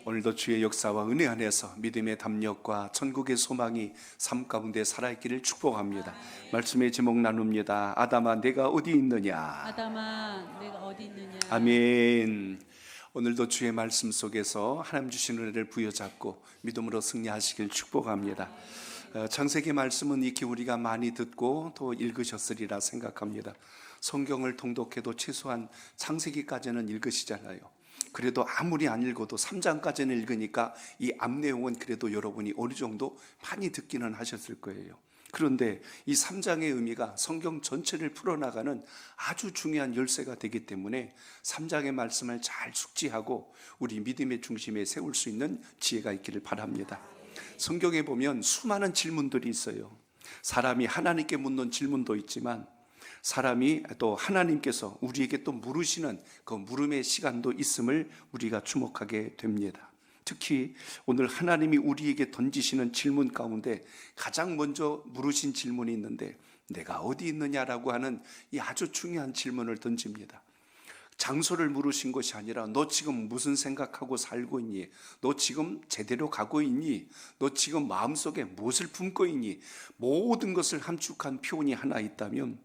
오늘도 주의 역사와 은혜 안에서 믿음의 담력과 천국의 소망이 삶 가운데 살아있기를 축복합니다. 말씀의 제목 나눕니다. 아담아 내가 어디 있느냐. 아담아 내가 어디 있느냐. 아멘. 오늘도 주의 말씀 속에서 하나님 주신 은혜를 부여잡고 믿음으로 승리하시길 축복합니다. 창세기 말씀은 익히 우리가 많이 듣고 또 읽으셨으리라 생각합니다. 성경을 통독해도 최소한 창세기까지는 읽으시잖아요. 그래도 아무리 안 읽어도 3장까지는 읽으니까 이 앞 내용은 그래도 여러분이 어느 정도 많이 듣기는 하셨을 거예요. 그런데 이 3장의 의미가 성경 전체를 풀어나가는 아주 중요한 열쇠가 되기 때문에 3장의 말씀을 잘 숙지하고 우리 믿음의 중심에 세울 수 있는 지혜가 있기를 바랍니다. 성경에 보면 수많은 질문들이 있어요. 사람이 하나님께 묻는 질문도 있지만 사람이 또 하나님께서 우리에게 또 물으시는 그 물음의 시간도 있음을 우리가 주목하게 됩니다. 특히 오늘 하나님이 우리에게 던지시는 질문 가운데 가장 먼저 물으신 질문이 있는데 내가 어디 있느냐라고 하는 이 아주 중요한 질문을 던집니다. 장소를 물으신 것이 아니라 너 지금 무슨 생각하고 살고 있니? 너 지금 제대로 가고 있니? 너 지금 마음속에 무엇을 품고 있니? 모든 것을 함축한 표현이 하나 있다면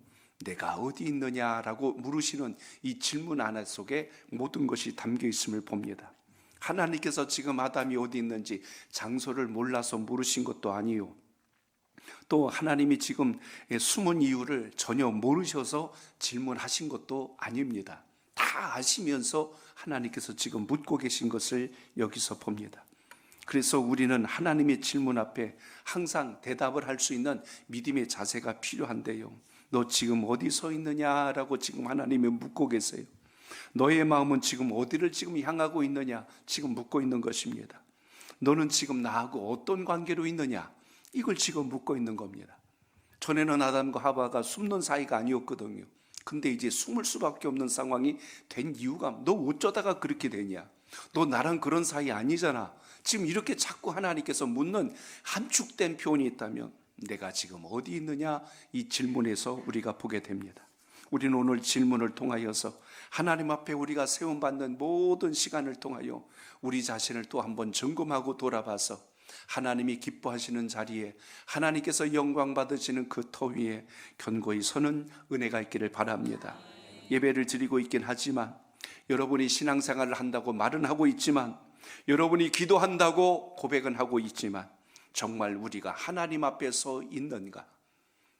내가 어디 있느냐라고 물으시는 이 질문 하나 속에 모든 것이 담겨 있음을 봅니다. 하나님께서 지금 아담이 어디 있는지 장소를 몰라서 물으신 것도 아니요. 또 하나님이 지금 숨은 이유를 전혀 모르셔서 질문하신 것도 아닙니다. 다 아시면서 하나님께서 지금 묻고 계신 것을 여기서 봅니다. 그래서 우리는 하나님의 질문 앞에 항상 대답을 할 수 있는 믿음의 자세가 필요한데요. 너 지금 어디 서 있느냐라고 지금 하나님이 묻고 계세요. 너의 마음은 지금 어디를 지금 향하고 있느냐 지금 묻고 있는 것입니다. 너는 지금 나하고 어떤 관계로 있느냐 이걸 지금 묻고 있는 겁니다. 전에는 아담과 하와가 숨는 사이가 아니었거든요. 근데 이제 숨을 수밖에 없는 상황이 된 이유가 너 어쩌다가 그렇게 되냐? 너 나랑 그런 사이 아니잖아. 지금 이렇게 자꾸 하나님께서 묻는 함축된 표현이 있다면 내가 지금 어디 있느냐 이 질문에서 우리가 보게 됩니다. 우리는 오늘 질문을 통하여서 하나님 앞에 우리가 세움받는 모든 시간을 통하여 우리 자신을 또 한번 점검하고 돌아봐서 하나님이 기뻐하시는 자리에 하나님께서 영광 받으시는 그 터 위에 견고히 서는 은혜가 있기를 바랍니다. 예배를 드리고 있긴 하지만 여러분이 신앙생활을 한다고 말은 하고 있지만 여러분이 기도한다고 고백은 하고 있지만 정말 우리가 하나님 앞에 서 있는가?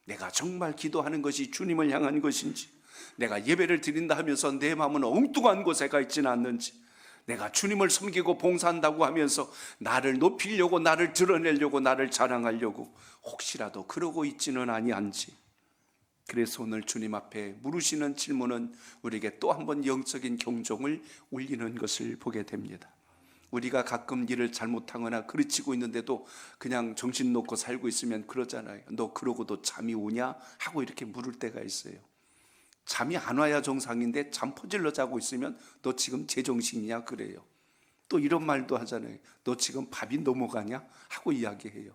내가 정말 기도하는 것이 주님을 향한 것인지, 내가 예배를 드린다 하면서 내 마음은 엉뚱한 곳에 가 있지는 않는지, 내가 주님을 섬기고 봉사한다고 하면서 나를 높이려고, 나를 드러내려고, 나를 자랑하려고 혹시라도 그러고 있지는 아니한지. 그래서 오늘 주님 앞에 물으시는 질문은 우리에게 또 한 번 영적인 경종을 울리는 것을 보게 됩니다. 우리가 가끔 일을 잘못하거나 그르치고 있는데도 그냥 정신 놓고 살고 있으면 그러잖아요. 너 그러고도 잠이 오냐? 하고 이렇게 물을 때가 있어요. 잠이 안 와야 정상인데 잠 퍼질러 자고 있으면 너 지금 제정신이냐? 그래요. 또 이런 말도 하잖아요. 너 지금 밥이 넘어가냐? 하고 이야기해요.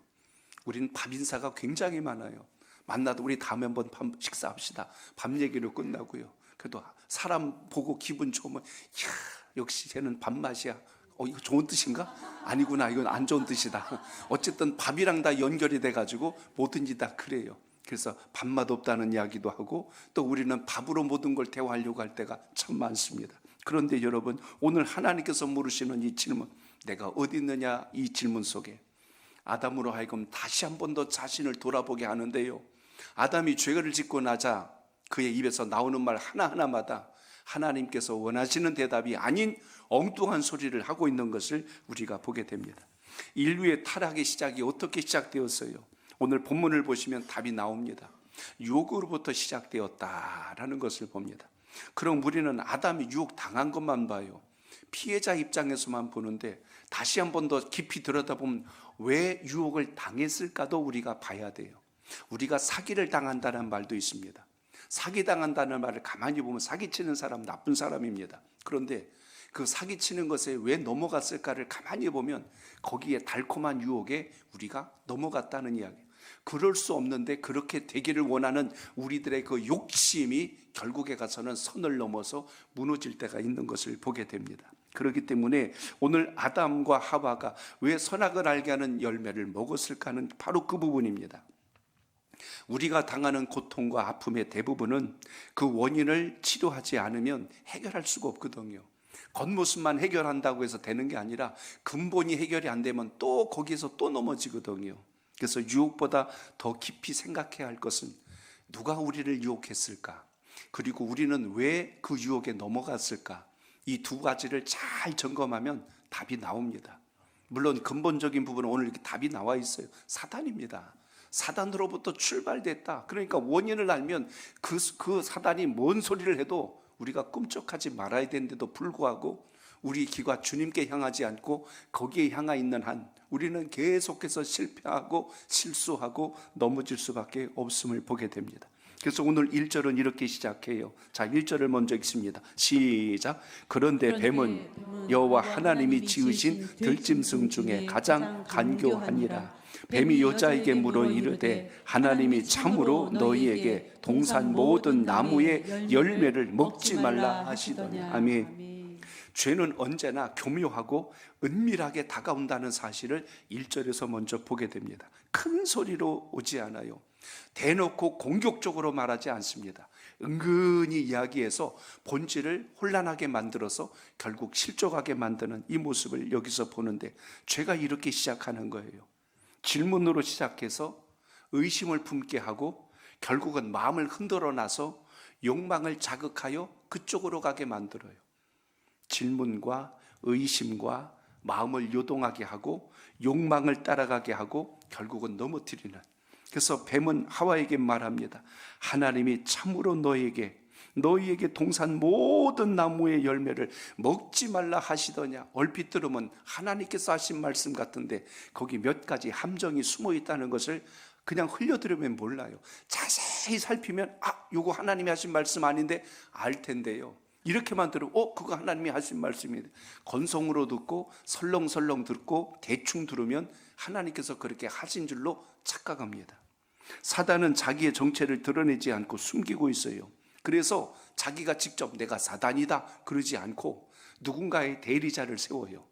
우리는 밥 인사가 굉장히 많아요. 만나도 우리 다음에 한번 밥 식사합시다. 밥 얘기로 끝나고요. 그래도 사람 보고 기분 좋으면 이야 역시 쟤는 밥맛이야. 이거 좋은 뜻인가? 아니구나, 이건 안 좋은 뜻이다. 어쨌든 밥이랑 다 연결이 돼가지고 뭐든지 다 그래요. 그래서 밥맛 없다는 이야기도 하고 또 우리는 밥으로 모든 걸 대화하려고 할 때가 참 많습니다. 그런데 여러분 오늘 하나님께서 물으시는 이 질문, 내가 어디 있느냐 이 질문 속에 아담으로 하여금 다시 한 번 더 자신을 돌아보게 하는데요. 아담이 죄를 짓고 나자 그의 입에서 나오는 말 하나하나마다 하나님께서 원하시는 대답이 아닌 엉뚱한 소리를 하고 있는 것을 우리가 보게 됩니다. 인류의 타락의 시작이 어떻게 시작되었어요? 오늘 본문을 보시면 답이 나옵니다. 유혹으로부터 시작되었다라는 것을 봅니다. 그럼 우리는 아담이 유혹당한 것만 봐요. 피해자 입장에서만 보는데 다시 한 번 더 깊이 들여다보면 왜 유혹을 당했을까도 우리가 봐야 돼요. 우리가 사기를 당한다는 말도 있습니다. 사기당한다는 말을 가만히 보면 사기치는 사람 나쁜 사람입니다. 그런데 그 사기치는 것에 왜 넘어갔을까를 가만히 보면 거기에 달콤한 유혹에 우리가 넘어갔다는 이야기. 그럴 수 없는데 그렇게 되기를 원하는 우리들의 그 욕심이 결국에 가서는 선을 넘어서 무너질 때가 있는 것을 보게 됩니다. 그렇기 때문에 오늘 아담과 하와가 왜 선악을 알게 하는 열매를 먹었을까 하는 바로 그 부분입니다. 우리가 당하는 고통과 아픔의 대부분은 그 원인을 치료하지 않으면 해결할 수가 없거든요. 겉모습만 해결한다고 해서 되는 게 아니라 근본이 해결이 안 되면 또 거기에서 또 넘어지거든요. 그래서 유혹보다 더 깊이 생각해야 할 것은 누가 우리를 유혹했을까? 그리고 우리는 왜 그 유혹에 넘어갔을까? 이 두 가지를 잘 점검하면 답이 나옵니다. 물론 근본적인 부분은 오늘 이렇게 답이 나와 있어요. 사단입니다. 사단으로부터 출발됐다. 그러니까 원인을 알면 그 사단이 뭔 소리를 해도 우리가 꿈쩍하지 말아야 되는데도 불구하고 우리 귀가 주님께 향하지 않고 거기에 향해 있는 한 우리는 계속해서 실패하고 실수하고 넘어질 수밖에 없음을 보게 됩니다. 그래서 오늘 1절은 이렇게 시작해요. 자, 1절을 먼저 읽습니다. 시작. 그런데 뱀은 여호와 하나님이 지으신 들짐승 중에 가장 간교하니라. 뱀이 여자에게 물어 이르되 하나님이 참으로 너희에게 동산 모든 나무의 열매를 먹지 말라 하시더니. 아멘. 죄는 언제나 교묘하고 은밀하게 다가온다는 사실을 1절에서 먼저 보게 됩니다. 큰 소리로 오지 않아요. 대놓고 공격적으로 말하지 않습니다. 은근히 이야기해서 본질을 혼란하게 만들어서 결국 실족하게 만드는 이 모습을 여기서 보는데, 죄가 이렇게 시작하는 거예요. 질문으로 시작해서 의심을 품게 하고 결국은 마음을 흔들어 놔서 욕망을 자극하여 그쪽으로 가게 만들어요. 질문과 의심과 마음을 요동하게 하고 욕망을 따라가게 하고 결국은 넘어뜨리는. 그래서 뱀은 하와에게 말합니다. 하나님이 참으로 너희에게 동산 모든 나무의 열매를 먹지 말라 하시더냐. 얼핏 들으면 하나님께서 하신 말씀 같은데 거기 몇 가지 함정이 숨어 있다는 것을 그냥 흘려들으면 몰라요. 자세히 살피면 이거 하나님이 하신 말씀 아닌데 알 텐데요. 이렇게만 들으면 그거 하나님이 하신 말씀이에요. 건성으로 듣고 설렁설렁 듣고 대충 들으면 하나님께서 그렇게 하신 줄로 착각합니다. 사단은 자기의 정체를 드러내지 않고 숨기고 있어요. 그래서 자기가 직접 내가 사단이다 그러지 않고 누군가의 대리자를 세워요.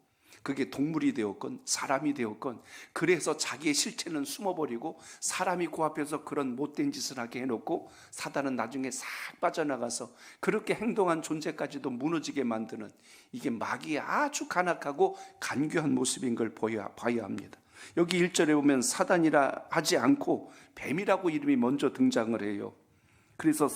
그게 동물이 되었건 사람이 되었건, 그래서 자기의 실체는 숨어버리고 사람이 그 앞에서 그런 못된 짓을 하게 해놓고 사단은 나중에 싹 빠져나가서 그렇게 행동한 존재까지도 무너지게 만드는, 이게 마귀의 아주 간악하고 간교한 모습인 걸 봐야 합니다. 여기 1절에 보면 사단이라 하지 않고 뱀이라고 이름이 먼저 등장을 해요. 그래서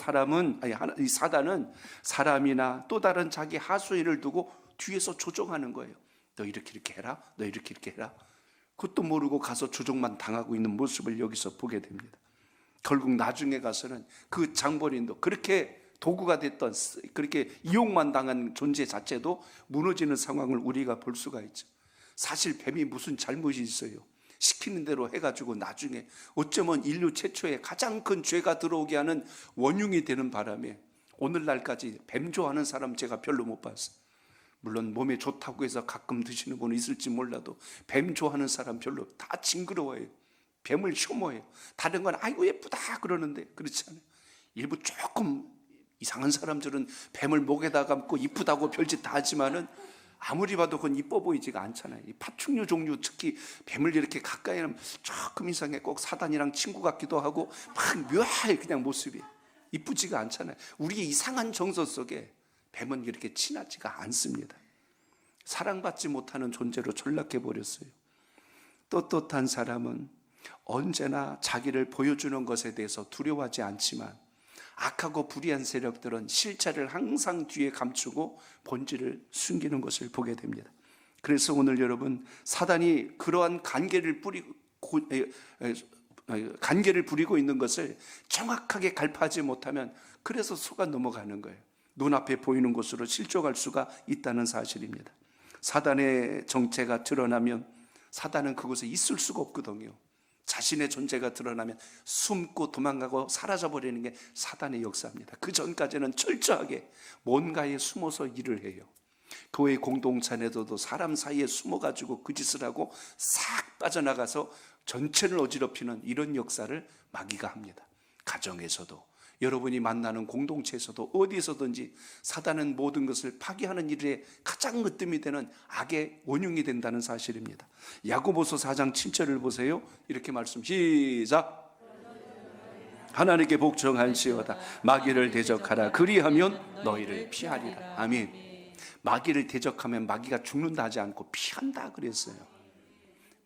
이 사단은 사람이나 또 다른 자기 하수인을 두고 뒤에서 조종하는 거예요. 너 이렇게 해라, 너 이렇게 해라. 그것도 모르고 가서 조종만 당하고 있는 모습을 여기서 보게 됩니다. 결국 나중에 가서는 그 장본인도 그렇게 도구가 됐던, 그렇게 이용만 당한 존재 자체도 무너지는 상황을 우리가 볼 수가 있죠. 사실 뱀이 무슨 잘못이 있어요? 시키는 대로 해가지고 나중에 어쩌면 인류 최초의 가장 큰 죄가 들어오게 하는 원흉이 되는 바람에 오늘날까지 뱀 좋아하는 사람 제가 별로 못 봤어요. 물론 몸에 좋다고 해서 가끔 드시는 분은 있을지 몰라도 뱀 좋아하는 사람 별로, 다 징그러워해요. 뱀을 혐오해요. 다른 건 아이고 예쁘다 그러는데 그렇지 않아요. 일부 조금 이상한 사람들은 뱀을 목에다 감고 이쁘다고 별짓 다 하지만은 아무리 봐도 그건 이뻐 보이지가 않잖아요. 이 파충류 종류, 특히 뱀을 이렇게 가까이 하면 조금 이상해. 꼭 사단이랑 친구 같기도 하고 막 묘해. 그냥 모습이 이쁘지가 않잖아요. 우리의 이상한 정서 속에 뱀은 이렇게 친하지가 않습니다. 사랑받지 못하는 존재로 전락해 버렸어요. 떳떳한 사람은 언제나 자기를 보여주는 것에 대해서 두려워하지 않지만, 악하고 불의한 세력들은 실체를 항상 뒤에 감추고 본질을 숨기는 것을 보게 됩니다. 그래서 오늘 여러분, 사단이 그러한 간계를 부리고 있는 것을 정확하게 갈파하지 못하면 그래서 속아 넘어가는 거예요. 눈앞에 보이는 것으로 실족할 수가 있다는 사실입니다. 사단의 정체가 드러나면 사단은 그곳에 있을 수가 없거든요. 자신의 존재가 드러나면 숨고 도망가고 사라져버리는 게 사단의 역사입니다. 그 전까지는 철저하게 뭔가에 숨어서 일을 해요. 교회 공동체에서도 사람 사이에 숨어가지고 그 짓을 하고 싹 빠져나가서 전체를 어지럽히는 이런 역사를 마귀가 합니다. 가정에서도, 여러분이 만나는 공동체에서도 어디서든지 사단은 모든 것을 파괴하는 일에 가장 으뜸이 되는 악의 원흉이 된다는 사실입니다. 야고보서 4장 7절을 보세요. 이렇게 말씀 시작. 하나님께 복종할지어다. 마귀를 대적하라. 그리하면 너희를 피하리라. 아멘. 마귀를 대적하면 마귀가 죽는다 하지 않고 피한다 그랬어요.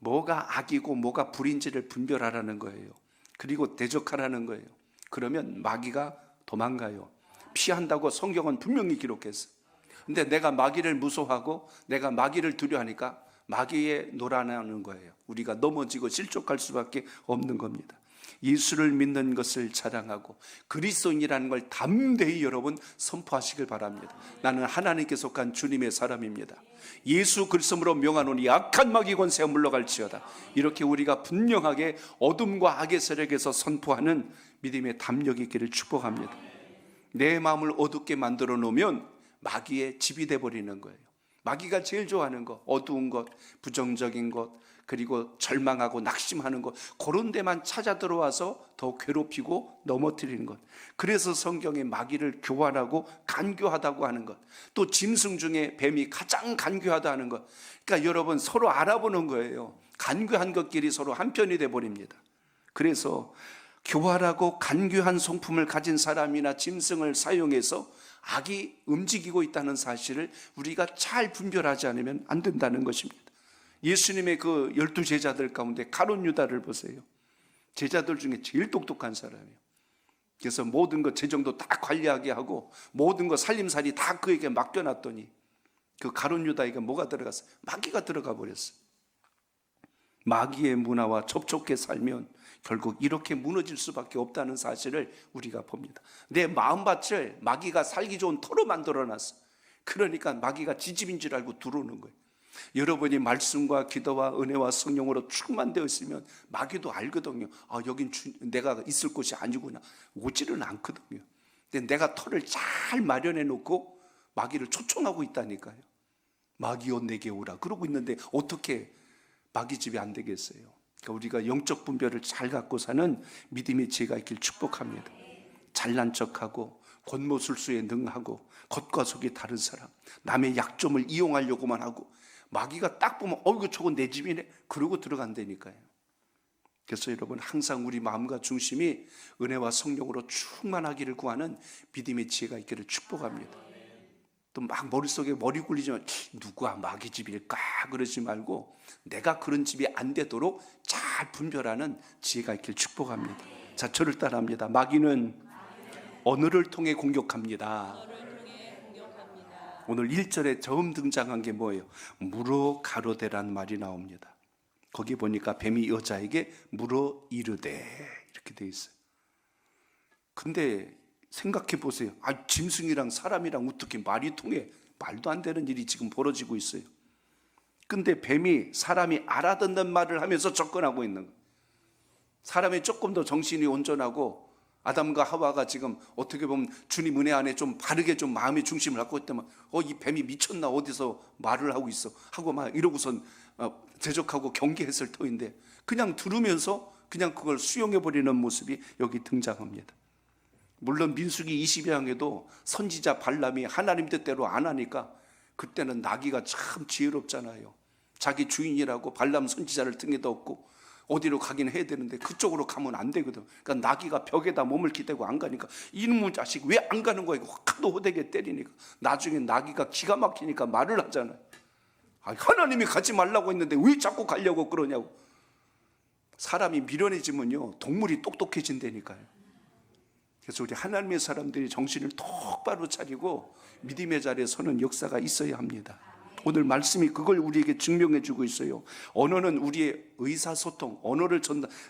뭐가 악이고 뭐가 불인지를 분별하라는 거예요. 그리고 대적하라는 거예요. 그러면 마귀가 도망가요. 피한다고 성경은 분명히 기록했어요. 근데 내가 마귀를 무서워하고 내가 마귀를 두려워하니까 마귀에 놀아나는 거예요. 우리가 넘어지고 실족할 수밖에 없는 겁니다. 예수를 믿는 것을 자랑하고 그리스도인이라는 걸 담대히 여러분 선포하시길 바랍니다. 나는 하나님께 속한 주님의 사람입니다. 예수 그리스도로 명하노니 악한 마귀 권세가 물러갈지어다. 이렇게 우리가 분명하게 어둠과 악의 세력에서 선포하는 믿음의 담력이 있기를 축복합니다. 내 마음을 어둡게 만들어 놓으면 마귀의 집이 되어버리는 거예요. 마귀가 제일 좋아하는 것, 어두운 것, 부정적인 것, 그리고 절망하고 낙심하는 것, 그런 데만 찾아 들어와서 더 괴롭히고 넘어뜨리는 것. 그래서 성경에 마귀를 교활하고 간교하다고 하는 것, 또 짐승 중에 뱀이 가장 간교하다 하는 것. 그러니까 여러분 서로 알아보는 거예요. 간교한 것끼리 서로 한편이 돼버립니다. 그래서 교활하고 간교한 성품을 가진 사람이나 짐승을 사용해서 악이 움직이고 있다는 사실을 우리가 잘 분별하지 않으면 안 된다는 것입니다. 예수님의 그 12 제자들 가운데 가룟 유다를 보세요. 제자들 중에 제일 똑똑한 사람이에요. 그래서 모든 것 재정도 다 관리하게 하고 모든 것 살림살이 다 그에게 맡겨놨더니 그 가룟 유다에게 뭐가 들어갔어요? 마귀가 들어가 버렸어요. 마귀의 문화와 접촉해 살면 결국 이렇게 무너질 수밖에 없다는 사실을 우리가 봅니다. 내 마음밭을 마귀가 살기 좋은 터로 만들어놨어. 그러니까 마귀가 지집인 줄 알고 들어오는 거예요. 여러분이 말씀과 기도와 은혜와 성령으로 충만되어 있으면 마귀도 알거든요. 아, 여긴 내가 있을 곳이 아니구나. 오지는 않거든요. 근데 내가 터를 잘 마련해 놓고 마귀를 초청하고 있다니까요. 마귀여 내게 오라 그러고 있는데 어떻게 마귀 집이 안 되겠어요? 그러니까 우리가 영적 분별을 잘 갖고 사는 믿음의 지혜가 있길 축복합니다. 잘난 척하고 곤모술수에 능하고 겉과 속이 다른 사람, 남의 약점을 이용하려고만 하고 마귀가 딱 보면 이거 저건 내 집이네 그러고 들어간다니까요. 그래서 여러분 항상 우리 마음과 중심이 은혜와 성령으로 충만하기를 구하는 믿음의 지혜가 있기를 축복합니다. 또 막 머릿속에 머리 굴리지만 누가 마귀 집일까 그러지 말고 내가 그런 집이 안 되도록 잘 분별하는 지혜가 있길 축복합니다. 자, 저를 따라합니다. 마귀는 언어를 통해 공격합니다. 오늘 1절에 처음 등장한 게 뭐예요? 물어 가로되란 말이 나옵니다. 거기 보니까 뱀이 여자에게 물어 이르되 이렇게 돼 있어요. 근데 생각해 보세요. 짐승이랑 사람이랑 어떻게 말이 통해? 말도 안 되는 일이 지금 벌어지고 있어요. 근데 뱀이 사람이 알아듣는 말을 하면서 접근하고 있는 거예요. 사람이 조금 더 정신이 온전하고 아담과 하와가 지금 어떻게 보면 주님 은혜 안에 좀 바르게 좀 마음의 중심을 갖고 있다면 이 뱀이 미쳤나 어디서 말을 하고 있어 하고 막 이러고선 대적하고 경계했을 터인데 그냥 들으면서 그냥 그걸 수용해버리는 모습이 여기 등장합니다. 물론 민수기 22장에도 선지자 발람이 하나님 뜻대로 안 하니까 그때는 나귀가 참 지혜롭잖아요. 자기 주인이라고 발람 선지자를 등에다 업고 어디로 가긴 해야 되는데 그쪽으로 가면 안 되거든. 그러니까 나귀가 벽에다 몸을 기대고 안 가니까 이놈의 자식 왜 안 가는 거야? 하도 호되게 때리니까 나중에 나귀가 기가 막히니까 말을 하잖아요. 하나님이 가지 말라고 했는데 왜 자꾸 가려고 그러냐고. 사람이 미련해지면요 동물이 똑똑해진다니까요. 그래서 우리 하나님의 사람들이 정신을 똑바로 차리고 믿음의 자리에 서는 역사가 있어야 합니다. 오늘 말씀이 그걸 우리에게 증명해 주고 있어요. 언어는 우리의 의사소통, 언어를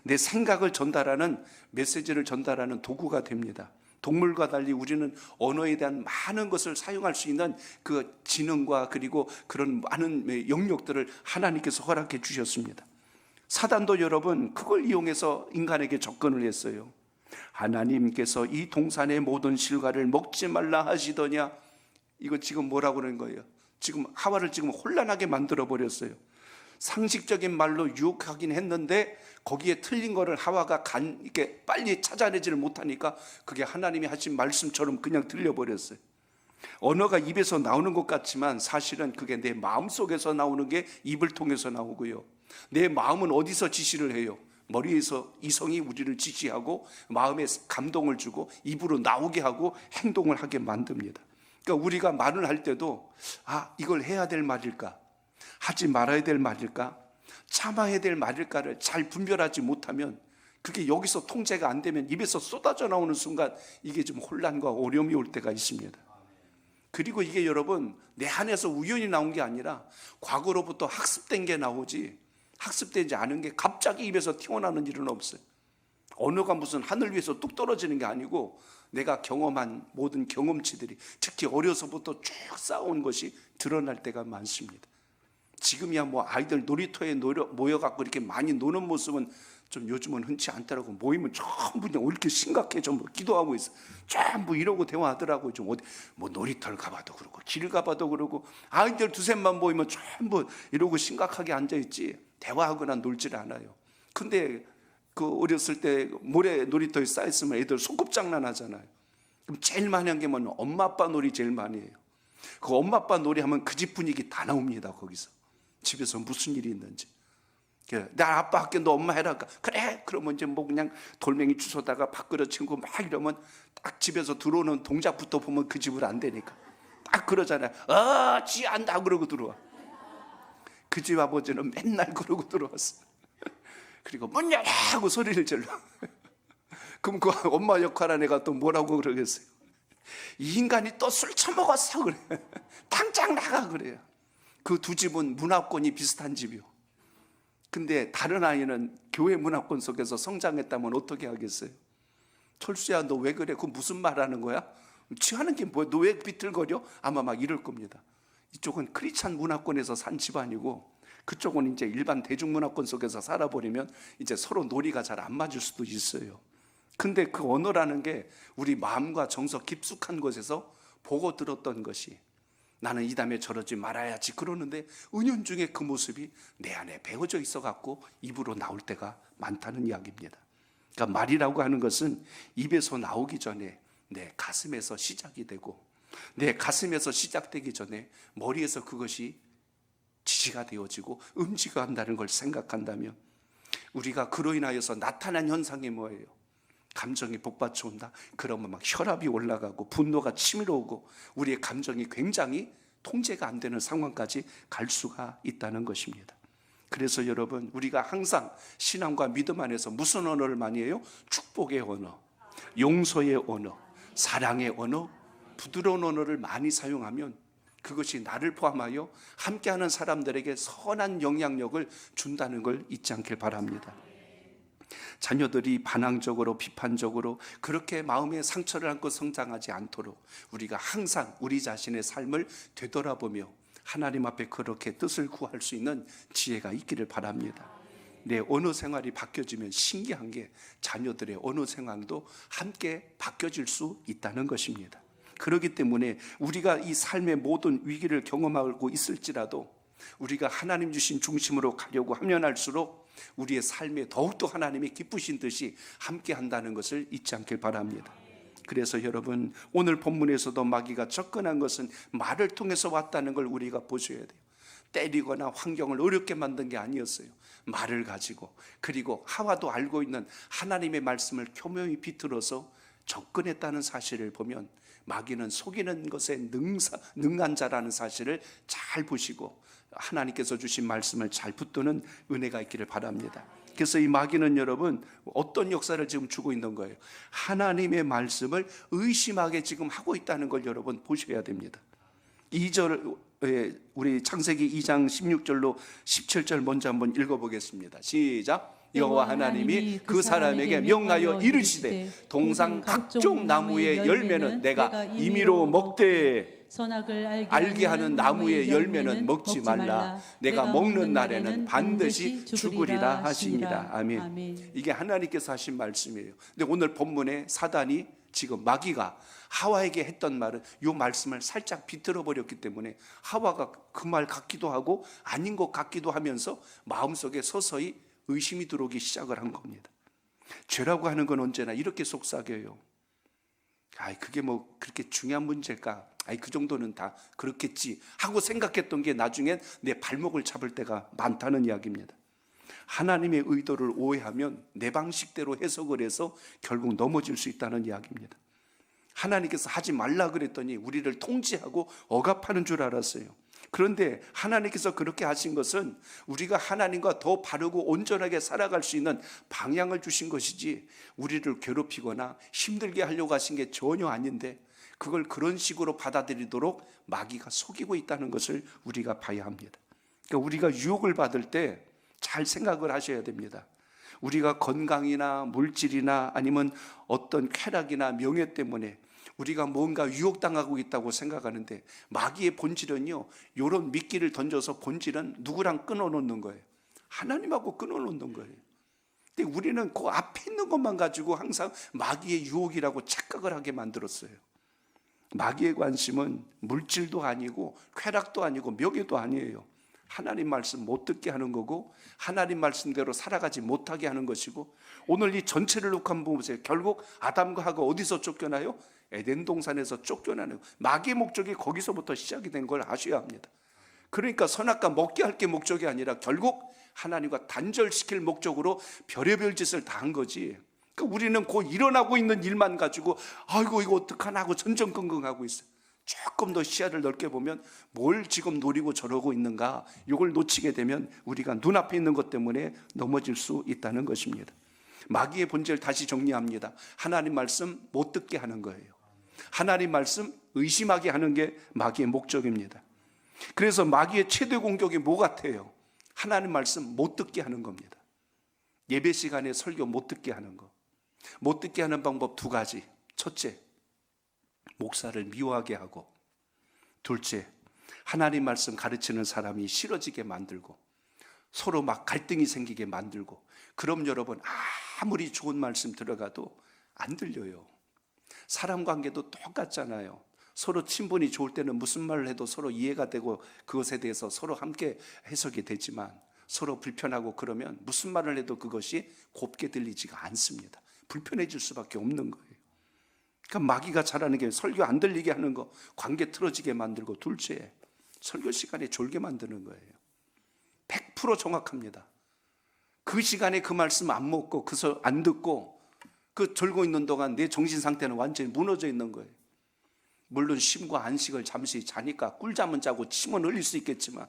내 생각을 전달하는 메시지를 전달하는 도구가 됩니다. 동물과 달리 우리는 언어에 대한 많은 것을 사용할 수 있는 그 지능과 그리고 그런 많은 영역들을 하나님께서 허락해 주셨습니다. 사단도 여러분 그걸 이용해서 인간에게 접근을 했어요. 하나님께서 이 동산의 모든 실과를 먹지 말라 하시더냐. 이거 지금 뭐라고 그러는 거예요? 지금 하와를 지금 혼란하게 만들어 버렸어요. 상식적인 말로 유혹하긴 했는데 거기에 틀린 거를 하와가 이렇게 빨리 찾아내지를 못하니까 그게 하나님이 하신 말씀처럼 그냥 들려버렸어요. 언어가 입에서 나오는 것 같지만 사실은 그게 내 마음속에서 나오는 게 입을 통해서 나오고요. 내 마음은 어디서 지시를 해요? 머리에서 이성이 우리를 지시하고 마음에 감동을 주고 입으로 나오게 하고 행동을 하게 만듭니다. 그러니까 우리가 말을 할 때도 이걸 해야 될 말일까? 하지 말아야 될 말일까? 참아야 될 말일까를 잘 분별하지 못하면 그게 여기서 통제가 안 되면 입에서 쏟아져 나오는 순간 이게 좀 혼란과 어려움이 올 때가 있습니다. 그리고 이게 여러분 내 안에서 우연히 나온 게 아니라 과거로부터 학습된 게 나오지 학습되지 않은 게 갑자기 입에서 튀어나오는 일은 없어요. 언어가 무슨 하늘 위에서 뚝 떨어지는 게 아니고 내가 경험한 모든 경험치들이 특히 어려서부터 쭉 쌓아온 것이 드러날 때가 많습니다. 지금이야 뭐 아이들 놀이터에 모여갖고 이렇게 많이 노는 모습은 좀 요즘은 흔치 않더라고. 모이면 전부 그냥 이렇게 심각해 전부 기도하고 있어. 전부 이러고 대화하더라고요. 좀 어디 뭐 놀이터를 가봐도 그러고 길 가봐도 그러고 아이들 두셋만 모이면 전부 이러고 심각하게 앉아있지 대화하거나 놀질 않아요. 근데 그 어렸을 때 모래 놀이터에 쌓였으면 애들 소꿉장난 하잖아요. 그럼 제일 많이 한 게 뭐냐면 엄마 아빠 놀이 제일 많이 해요. 그 엄마 아빠 놀이 하면 그 집 분위기 다 나옵니다. 거기서 집에서 무슨 일이 있는지. 나 아빠 할게 너 엄마 해라. 그래. 그러면 이제 뭐 그냥 돌멩이 주워다가 밥그릇 친구 막 이러면 딱 집에서 들어오는 동작부터 보면 그 집을 안 되니까 딱 그러잖아요. 지 안다 그러고 들어와. 그 집 아버지는 맨날 그러고 들어왔어. 그리고 문 열어 하고 소리를 질러. 그럼 그 엄마 역할한 애가 또 뭐라고 그러겠어요? 이 인간이 또 술 처먹었어 그래. 당장 나가 그래요. 그 두 집은 문화권이 비슷한 집이요. 근데 다른 아이는 교회 문화권 속에서 성장했다면 어떻게 하겠어요? 철수야 너 왜 그래? 그 무슨 말 하는 거야? 취하는 게 뭐야? 너 왜 비틀거려? 아마 막 이럴 겁니다. 이쪽은 크리스찬 문화권에서 산 집안이고 그쪽은 이제 일반 대중문화권 속에서 살아버리면 이제 서로 놀이가 잘 안 맞을 수도 있어요. 근데 그 언어라는 게 우리 마음과 정서 깊숙한 곳에서 보고 들었던 것이 나는 이 다음에 저러지 말아야지 그러는데 은연중에 그 모습이 내 안에 배어져 있어 갖고 입으로 나올 때가 많다는 이야기입니다. 그러니까 말이라고 하는 것은 입에서 나오기 전에 내 가슴에서 시작이 되고 내 가슴에서 시작되기 전에 머리에서 그것이 지시가 되어지고 음지가 한다는 걸 생각한다면 우리가 그로 인하여서 나타난 현상이 뭐예요? 감정이 복받쳐 온다. 그러면 막 혈압이 올라가고 분노가 치밀어 오고 우리의 감정이 굉장히 통제가 안 되는 상황까지 갈 수가 있다는 것입니다. 그래서 여러분 우리가 항상 신앙과 믿음 안에서 무슨 언어를 많이 해요? 축복의 언어, 용서의 언어, 사랑의 언어, 부드러운 언어를 많이 사용하면 그것이 나를 포함하여 함께하는 사람들에게 선한 영향력을 준다는 걸 잊지 않길 바랍니다. 자녀들이 반항적으로 비판적으로 그렇게 마음의 상처를 안고 성장하지 않도록 우리가 항상 우리 자신의 삶을 되돌아보며 하나님 앞에 그렇게 뜻을 구할 수 있는 지혜가 있기를 바랍니다. 내 언어 생활이 바뀌어지면 신기한 게 자녀들의 언어 생활도 함께 바뀌어질 수 있다는 것입니다. 그렇기 때문에 우리가 이 삶의 모든 위기를 경험하고 있을지라도 우리가 하나님 주신 중심으로 가려고 하면 할수록 우리의 삶에 더욱더 하나님이 기쁘신 뜻이 함께 한다는 것을 잊지 않길 바랍니다. 그래서 여러분 오늘 본문에서도 마귀가 접근한 것은 말을 통해서 왔다는 걸 우리가 보셔야 돼요. 때리거나 환경을 어렵게 만든 게 아니었어요. 말을 가지고 그리고 하와도 알고 있는 하나님의 말씀을 교묘히 비틀어서 접근했다는 사실을 보면 마귀는 속이는 것에 능한 자라는 사실을 잘 보시고 하나님께서 주신 말씀을 잘 붙드는 은혜가 있기를 바랍니다. 그래서 이 마귀는 여러분 어떤 역사를 지금 주고 있는 거예요? 하나님의 말씀을 의심하게 지금 하고 있다는 걸 여러분 보셔야 됩니다. 2절 우리 창세기 2장 16절로 17절 먼저 한번 읽어보겠습니다. 시작. 여호와 하나님이 그 사람에게 명하여 이르시되 동상 각종 나무의 열매는 내가 임의로 먹되 선악을 알게 하는 나무의 열매는 먹지 말라. 내가 먹는 날에는 반드시 죽으리라 하시니라. 아멘. 이게 하나님께서 하신 말씀이에요. 근데 오늘 본문에 사단이 지금 마귀가 하와에게 했던 말은 이 말씀을 살짝 비틀어 버렸기 때문에 하와가 그 말 같기도 하고 아닌 것 같기도 하면서 마음속에 서서히 의심이 들어오기 시작을 한 겁니다. 죄라고 하는 건 언제나 이렇게 속삭여요. 그게 뭐 그렇게 중요한 문제일까? 그 정도는 다 그렇겠지 하고 생각했던 게 나중엔 내 발목을 잡을 때가 많다는 이야기입니다. 하나님의 의도를 오해하면 내 방식대로 해석을 해서 결국 넘어질 수 있다는 이야기입니다. 하나님께서 하지 말라 그랬더니 우리를 통제하고 억압하는 줄 알았어요. 그런데 하나님께서 그렇게 하신 것은 우리가 하나님과 더 바르고 온전하게 살아갈 수 있는 방향을 주신 것이지 우리를 괴롭히거나 힘들게 하려고 하신 게 전혀 아닌데 그걸 그런 식으로 받아들이도록 마귀가 속이고 있다는 것을 우리가 봐야 합니다. 그러니까 우리가 유혹을 받을 때 잘 생각을 하셔야 됩니다. 우리가 건강이나 물질이나 아니면 어떤 쾌락이나 명예 때문에 우리가 뭔가 유혹당하고 있다고 생각하는데 마귀의 본질은요, 이런 미끼를 던져서 본질은 누구랑 끊어놓는 거예요? 하나님하고 끊어놓는 거예요. 근데 우리는 그 앞에 있는 것만 가지고 항상 마귀의 유혹이라고 착각을 하게 만들었어요. 마귀의 관심은 물질도 아니고 쾌락도 아니고 명예도 아니에요. 하나님 말씀 못 듣게 하는 거고 하나님 말씀대로 살아가지 못하게 하는 것이고, 오늘 이 전체를 놓고 한번 보세요. 결국 아담과 하가 어디서 쫓겨나요? 에덴 동산에서 쫓겨나는, 마귀의 목적이 거기서부터 시작이 된 걸 아셔야 합니다. 그러니까 선악과 먹게 할 게 목적이 아니라 결국 하나님과 단절시킬 목적으로 별의별 짓을 다 한 거지. 그러니까 우리는 그 일어나고 있는 일만 가지고 아이고 이거 어떡하나 하고 전전긍긍하고 있어요. 조금 더 시야를 넓게 보면 뭘 지금 노리고 저러고 있는가, 이걸 놓치게 되면 우리가 눈앞에 있는 것 때문에 넘어질 수 있다는 것입니다. 마귀의 본질 다시 정리합니다. 하나님 말씀 못 듣게 하는 거예요. 하나님 말씀 의심하게 하는 게 마귀의 목적입니다. 그래서 마귀의 최대 공격이 뭐 같아요? 하나님 말씀 못 듣게 하는 겁니다. 예배 시간에 설교 못 듣게 하는 거. 못 듣게 하는 방법 두 가지. 첫째, 목사를 미워하게 하고, 둘째, 하나님 말씀 가르치는 사람이 싫어지게 만들고 서로 막 갈등이 생기게 만들고. 그럼 여러분, 아무리 좋은 말씀 들어가도 안 들려요. 사람 관계도 똑같잖아요. 서로 친분이 좋을 때는 무슨 말을 해도 서로 이해가 되고 그것에 대해서 서로 함께 해석이 되지만, 서로 불편하고 그러면 무슨 말을 해도 그것이 곱게 들리지가 않습니다. 불편해질 수밖에 없는 거예요. 그러니까 마귀가 잘하는 게 설교 안 들리게 하는 거, 관계 틀어지게 만들고, 둘째, 설교 시간에 졸게 만드는 거예요. 100% 정확합니다. 그 시간에 그 말씀 안 먹고 안 듣고 그 졸고 있는 동안 내 정신 상태는 완전히 무너져 있는 거예요. 물론 쉼과 안식을 잠시 자니까 꿀잠은 자고 침은 흘릴 수 있겠지만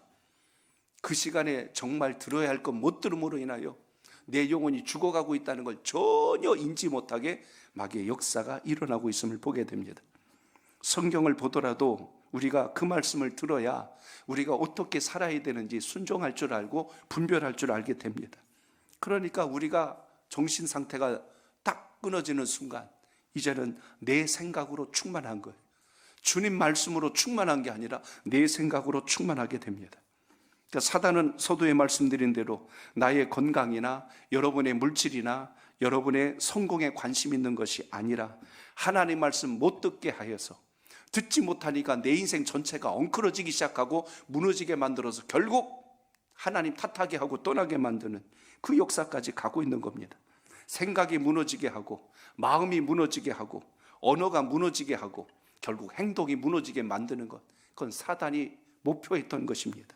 그 시간에 정말 들어야 할 것 못 들음으로 인하여 내 영혼이 죽어가고 있다는 걸 전혀 인지 못하게 마귀의 역사가 일어나고 있음을 보게 됩니다. 성경을 보더라도 우리가 그 말씀을 들어야 우리가 어떻게 살아야 되는지 순종할 줄 알고 분별할 줄 알게 됩니다. 그러니까 우리가 정신 상태가 딱 끊어지는 순간 이제는 내 생각으로 충만한 거예요. 주님 말씀으로 충만한 게 아니라 내 생각으로 충만하게 됩니다. 그러니까 사단은 서두에 말씀드린 대로 나의 건강이나 여러분의 물질이나 여러분의 성공에 관심 있는 것이 아니라 하나님 말씀 못 듣게 하여서, 듣지 못하니까 내 인생 전체가 엉클어지기 시작하고 무너지게 만들어서 결국 하나님 탓하게 하고 떠나게 만드는 그 역사까지 가고 있는 겁니다. 생각이 무너지게 하고 마음이 무너지게 하고 언어가 무너지게 하고 결국 행동이 무너지게 만드는 것, 그건 사단이 목표했던 것입니다.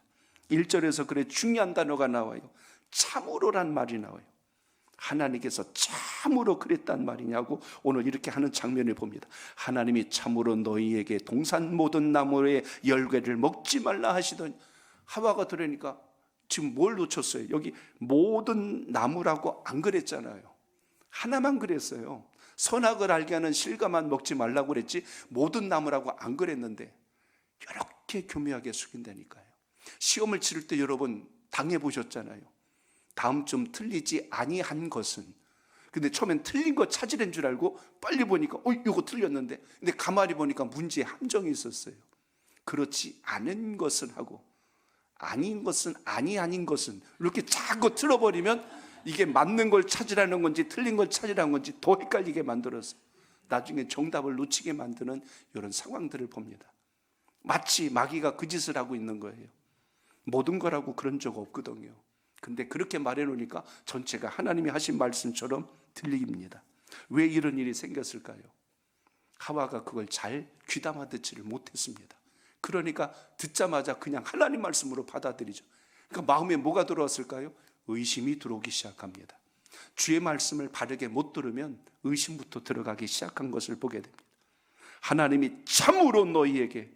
1절에서 그래 중요한 단어가 나와요. 참으로란 말이 나와요. 하나님께서 참으로 그랬단 말이냐고 오늘 이렇게 하는 장면을 봅니다. 하나님이 참으로 너희에게 동산 모든 나무의 열매를 먹지 말라 하시더니, 하와가 들으니까 지금 뭘 놓쳤어요? 여기 모든 나무라고 안 그랬잖아요. 하나만 그랬어요. 선악을 알게 하는 실과만 먹지 말라고 그랬지 모든 나무라고 안 그랬는데 이렇게 교묘하게 숙인다니까요. 시험을 치를 때 여러분 당해보셨잖아요. 다음쯤 틀리지 아니한 것은, 근데 처음엔 틀린 거 찾으려는 줄 알고 빨리 보니까 이거 틀렸는데, 근데 가만히 보니까 문제에 함정이 있었어요. 그렇지 않은 것은 하고 아닌 것은 아닌 것은 이렇게 자꾸 틀어버리면 이게 맞는 걸 찾으라는 건지 틀린 걸 찾으라는 건지 더 헷갈리게 만들어서 나중에 정답을 놓치게 만드는 이런 상황들을 봅니다. 마치 마귀가 그 짓을 하고 있는 거예요. 모든 거라고 그런 적 없거든요. 근데 그렇게 말해놓으니까 전체가 하나님이 하신 말씀처럼 들립니다. 왜 이런 일이 생겼을까요? 하와가 그걸 잘 귀담아 듣지를 못했습니다. 그러니까 듣자마자 그냥 하나님 말씀으로 받아들이죠. 그러니까 마음에 뭐가 들어왔을까요? 의심이 들어오기 시작합니다. 주의 말씀을 바르게 못 들으면 의심부터 들어가기 시작한 것을 보게 됩니다. 하나님이 참으로 너희에게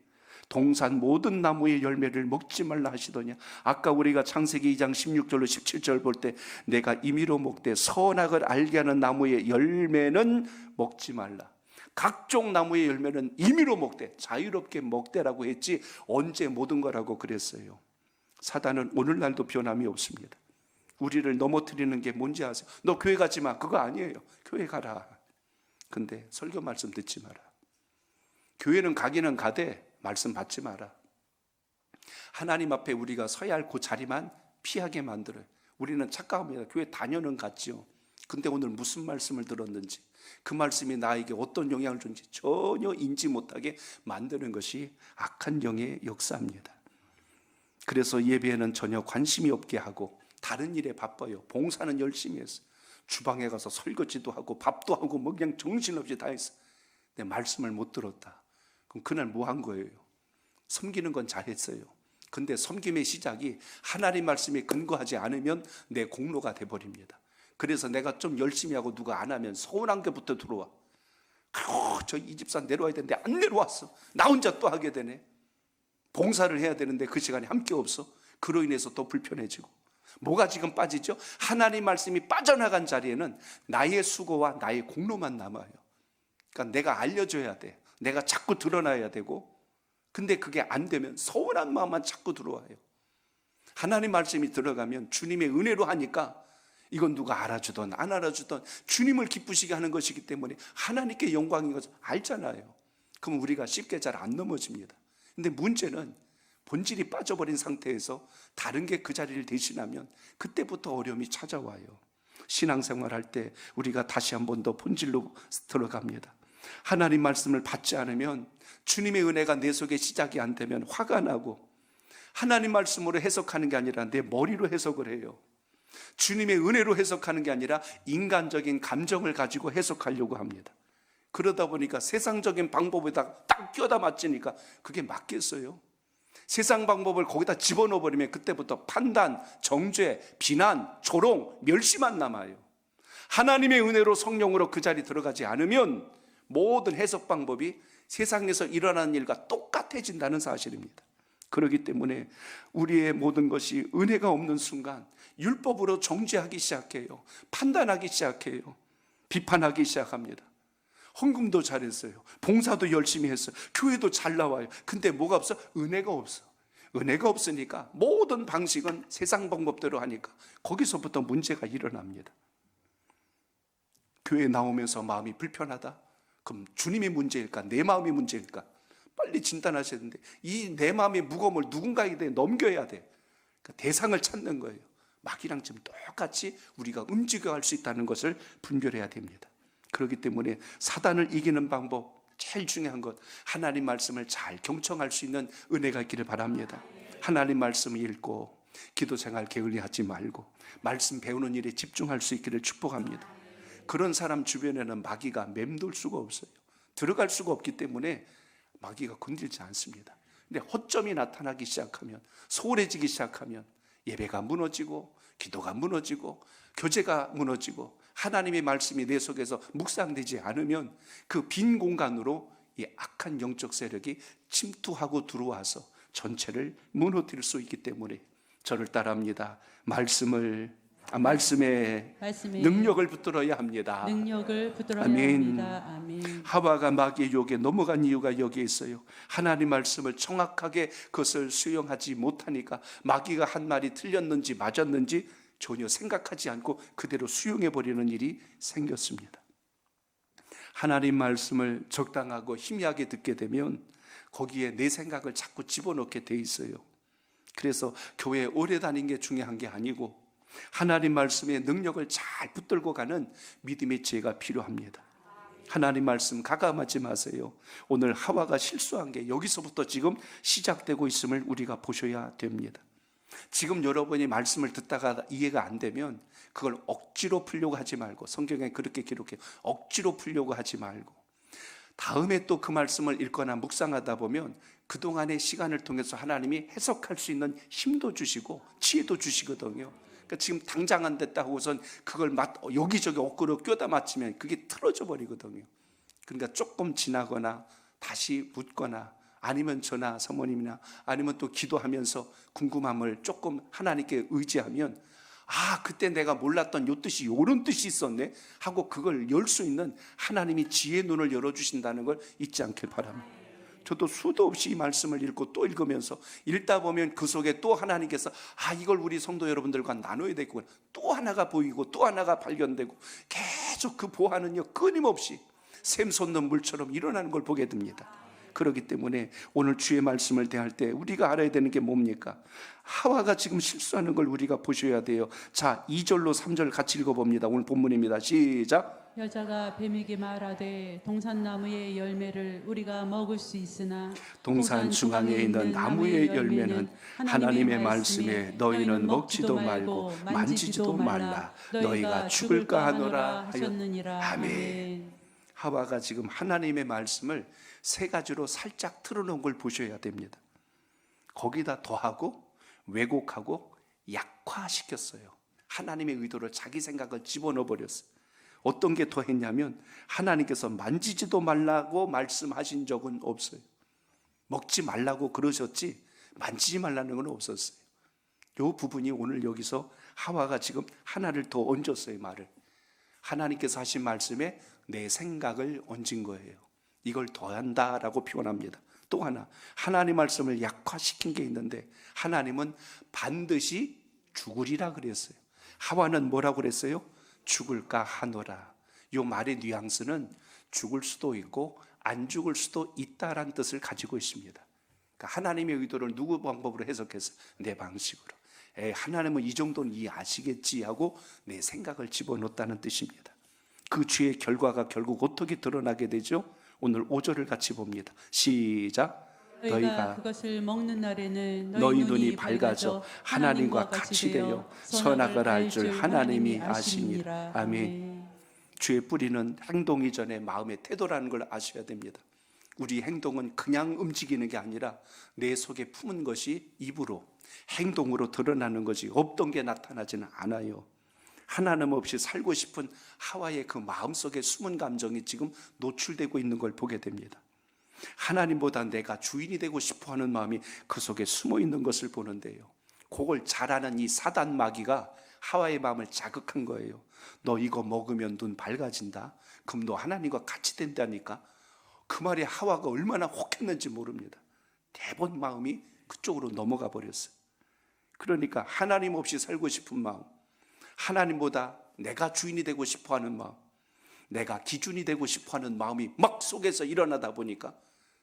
동산 모든 나무의 열매를 먹지 말라 하시더냐. 아까 우리가 창세기 2장 16절로 17절 볼 때 내가 임의로 먹되 선악을 알게 하는 나무의 열매는 먹지 말라. 각종 나무의 열매는 임의로 먹되, 자유롭게 먹되라고 했지 언제 모든 거라고 그랬어요. 사단은 오늘날도 변함이 없습니다. 우리를 넘어뜨리는 게 뭔지 아세요? 너 교회 가지 마. 그거 아니에요. 교회 가라. 근데 설교 말씀 듣지 마라. 교회는 가기는 가되 말씀 받지 마라. 하나님 앞에 우리가 서야 할 그 자리만 피하게 만들어요. 우리는 착각합니다. 교회 다녀는 갔죠. 근데 오늘 무슨 말씀을 들었는지, 그 말씀이 나에게 어떤 영향을 주는지 전혀 인지 못하게 만드는 것이 악한 영의 역사입니다. 그래서 예배에는 전혀 관심이 없게 하고 다른 일에 바빠요. 봉사는 열심히 했어요. 주방에 가서 설거지도 하고 밥도 하고 뭐 그냥 정신없이 다 했어요. 근데 말씀을 못 들었다. 그럼 그날 뭐 한 거예요? 섬기는 건 잘했어요. 근데 섬김의 시작이 하나님 말씀에 근거하지 않으면 내 공로가 돼버립니다. 그래서 내가 좀 열심히 하고 누가 안 하면 서운한 게부터 들어와. 저 이 집사 내려와야 되는데 안 내려왔어. 나 혼자 또 하게 되네. 봉사를 해야 되는데 그 시간에 함께 없어. 그로 인해서 또 불편해지고. 뭐가 지금 빠지죠? 하나님 말씀이 빠져나간 자리에는 나의 수고와 나의 공로만 남아요. 그러니까 내가 알려줘야 돼. 내가 자꾸 드러나야 되고. 근데 그게 안 되면 서운한 마음만 자꾸 들어와요. 하나님 말씀이 들어가면 주님의 은혜로 하니까 이건 누가 알아주든 안 알아주든 주님을 기쁘시게 하는 것이기 때문에 하나님께 영광인 것을 알잖아요. 그럼 우리가 쉽게 잘 안 넘어집니다. 근데 문제는 본질이 빠져버린 상태에서 다른 게 그 자리를 대신하면 그때부터 어려움이 찾아와요. 신앙생활 할 때 우리가 다시 한 번 더 본질로 들어갑니다. 하나님 말씀을 받지 않으면, 주님의 은혜가 내 속에 시작이 안 되면 화가 나고, 하나님 말씀으로 해석하는 게 아니라 내 머리로 해석을 해요. 주님의 은혜로 해석하는 게 아니라 인간적인 감정을 가지고 해석하려고 합니다. 그러다 보니까 세상적인 방법에다 딱 끼워다 맞추니까 그게 맞겠어요? 세상 방법을 거기다 집어넣어 버리면 그때부터 판단, 정죄, 비난, 조롱, 멸시만 남아요. 하나님의 은혜로 성령으로 그 자리 들어가지 않으면 모든 해석 방법이 세상에서 일어나는 일과 똑같아진다는 사실입니다. 그렇기 때문에 우리의 모든 것이 은혜가 없는 순간 율법으로 정죄하기 시작해요. 판단하기 시작해요. 비판하기 시작합니다. 헌금도 잘했어요. 봉사도 열심히 했어요. 교회도 잘 나와요. 근데 뭐가 없어? 은혜가 없어. 은혜가 없으니까 모든 방식은 세상 방법대로 하니까 거기서부터 문제가 일어납니다. 교회 나오면서 마음이 불편하다? 그럼 주님의 문제일까? 내 마음이 문제일까? 빨리 진단하셔야 되는데 이 내 마음의 무거움을 누군가에게 넘겨야 돼. 그러니까 대상을 찾는 거예요. 마귀랑 지금 똑같이 우리가 움직여갈 수 있다는 것을 분별해야 됩니다. 그렇기 때문에 사단을 이기는 방법, 제일 중요한 것, 하나님 말씀을 잘 경청할 수 있는 은혜가 있기를 바랍니다. 하나님 말씀을 읽고 기도 생활 게을리하지 말고 말씀 배우는 일에 집중할 수 있기를 축복합니다. 그런 사람 주변에는 마귀가 맴돌 수가 없어요. 들어갈 수가 없기 때문에 마귀가 건들지 않습니다. 근데 허점이 나타나기 시작하면, 소홀해지기 시작하면 예배가 무너지고 기도가 무너지고 교제가 무너지고 하나님의 말씀이 내 속에서 묵상되지 않으면 그 빈 공간으로 이 악한 영적 세력이 침투하고 들어와서 전체를 무너뜨릴 수 있기 때문에 저를 따라합니다. 말씀에 능력을 붙들어야 합니다. 능력을 붙들어야 아멘. 합니다. 아멘. 하와가 마귀의 유혹에 넘어간 이유가 여기에 있어요. 하나님 말씀을 정확하게 그것을 수용하지 못하니까 마귀가 한 말이 틀렸는지 맞았는지 전혀 생각하지 않고 그대로 수용해버리는 일이 생겼습니다. 하나님 말씀을 적당하고 희미하게 듣게 되면 거기에 내 생각을 자꾸 집어넣게 돼 있어요. 그래서 교회에 오래 다닌 게 중요한 게 아니고 하나님 말씀의 능력을 잘 붙들고 가는 믿음의 지혜가 필요합니다. 하나님 말씀 가감하지 마세요. 오늘 하와가 실수한 게 여기서부터 지금 시작되고 있음을 우리가 보셔야 됩니다. 지금 여러분이 말씀을 듣다가 이해가 안 되면 그걸 억지로 풀려고 하지 말고, 성경에 그렇게 기록해요. 억지로 풀려고 하지 말고 다음에 또 그 말씀을 읽거나 묵상하다 보면 그동안의 시간을 통해서 하나님이 해석할 수 있는 힘도 주시고 지혜도 주시거든요. 그러니까 지금 당장 안 됐다 하고선 그걸 여기저기 엇그려 껴다 맞추면 그게 틀어져 버리거든요. 그러니까 조금 지나거나 다시 묻거나 아니면 저나 사모님이나 아니면 또 기도하면서 궁금함을 조금 하나님께 의지하면, 아, 그때 내가 몰랐던 요 뜻이 요런 뜻이 있었네 하고 그걸 열 수 있는 하나님이 지혜의 눈을 열어주신다는 걸 잊지 않길 바랍니다. 저도 수도 없이 이 말씀을 읽고 또 읽으면서 읽다 보면 그 속에 또 하나님께서 이걸 우리 성도 여러분들과 나눠야 되겠구나, 또 하나가 보이고 또 하나가 발견되고 계속 그 보화는요 끊임없이 샘 솟는 물처럼 일어나는 걸 보게 됩니다. 그렇기 때문에 오늘 주의 말씀을 대할 때 우리가 알아야 되는 게 뭡니까? 하와가 지금 실수하는 걸 우리가 보셔야 돼요. 자, 2절로 3절 같이 읽어봅니다. 오늘 본문입니다. 시작. 여자가 뱀에게 말하되 동산나무의 열매를 우리가 먹을 수 있으나 동산 중앙에 있는 나무의 열매는 하나님의 말씀에 너희는 먹지도 말고 만지지도 말라, 너희가 죽을까 하노라 하셨느니라. 아멘. 하와가 지금 하나님의 말씀을 세 가지로 살짝 틀어놓은 걸 보셔야 됩니다. 거기다 더하고 왜곡하고 약화시켰어요. 하나님의 의도를 자기 생각을 집어넣어 버렸어요. 어떤 게 더했냐면 하나님께서 만지지도 말라고 말씀하신 적은 없어요. 먹지 말라고 그러셨지 만지지 말라는 건 없었어요. 이 부분이 오늘 여기서 하와가 지금 하나를 더 얹었어요. 말을 하나님께서 하신 말씀에 내 생각을 얹은 거예요. 이걸 더한다라고 표현합니다. 또 하나, 하나님 말씀을 약화시킨 게 있는데 하나님은 반드시 죽으리라 그랬어요. 하와는 뭐라고 그랬어요? 죽을까 하노라. 이 말의 뉘앙스는 죽을 수도 있고 안 죽을 수도 있다라는 뜻을 가지고 있습니다. 그러니까 하나님의 의도를 누구 방법으로 해석해서 내 방식으로, 하나님은 이 정도는 이해하시겠지 하고 내 생각을 집어넣었다는 뜻입니다. 그 죄의 결과가 결국 어떻게 드러나게 되죠? 오늘 5절을 같이 봅니다. 시작. 너희가 그것을 먹는 날에는 너희 눈이 밝아져 하나님과 같이 되어 선악을 알 줄 하나님이 아시니라. 아멘. 죄의 뿌리는 행동이 전에 마음의 태도라는 걸 아셔야 됩니다. 우리 행동은 그냥 움직이는 게 아니라 내 속에 품은 것이 입으로 행동으로 드러나는 거지 없던 게 나타나지는 않아요. 하나님 없이 살고 싶은 하와의 그 마음속에 숨은 감정이 지금 노출되고 있는 걸 보게 됩니다. 하나님보다 내가 주인이 되고 싶어하는 마음이 그 속에 숨어 있는 것을 보는데요, 그걸 잘 아는 이 사단 마귀가 하와의 마음을 자극한 거예요. 너 이거 먹으면 눈 밝아진다, 그럼 너 하나님과 같이 된다니까. 그 말에 하와가 얼마나 혹했는지 모릅니다. 대번 마음이 그쪽으로 넘어가 버렸어요. 그러니까 하나님 없이 살고 싶은 마음, 하나님보다 내가 주인이 되고 싶어하는 마음, 내가 기준이 되고 싶어하는 마음이 막 속에서 일어나다 보니까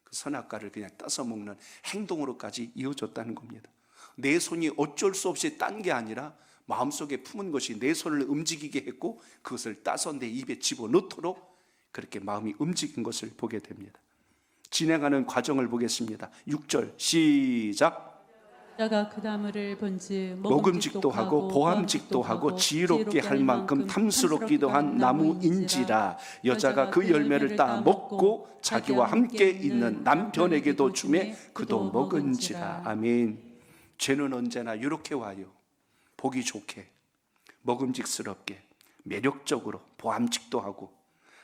그 선악과를 그냥 따서 먹는 행동으로까지 이어졌다는 겁니다. 내 손이 어쩔 수 없이 딴 게 아니라 마음속에 품은 것이 내 손을 움직이게 했고 그것을 따서 내 입에 집어넣도록 그렇게 마음이 움직인 것을 보게 됩니다. 진행하는 과정을 보겠습니다. 6절 시작. 여자가 그 나무를 본즉 먹음직도 하고 보암직도 하고 지혜롭게 할 만큼 탐스럽기도 한 나무인지라. 여자가 그 열매를 따 먹고 자기와 함께 있는 남편에게도 주매 그도 먹은지라. 아멘. 죄는 언제나 이렇게 와요. 보기 좋게, 먹음직스럽게, 매력적으로, 보암직도 하고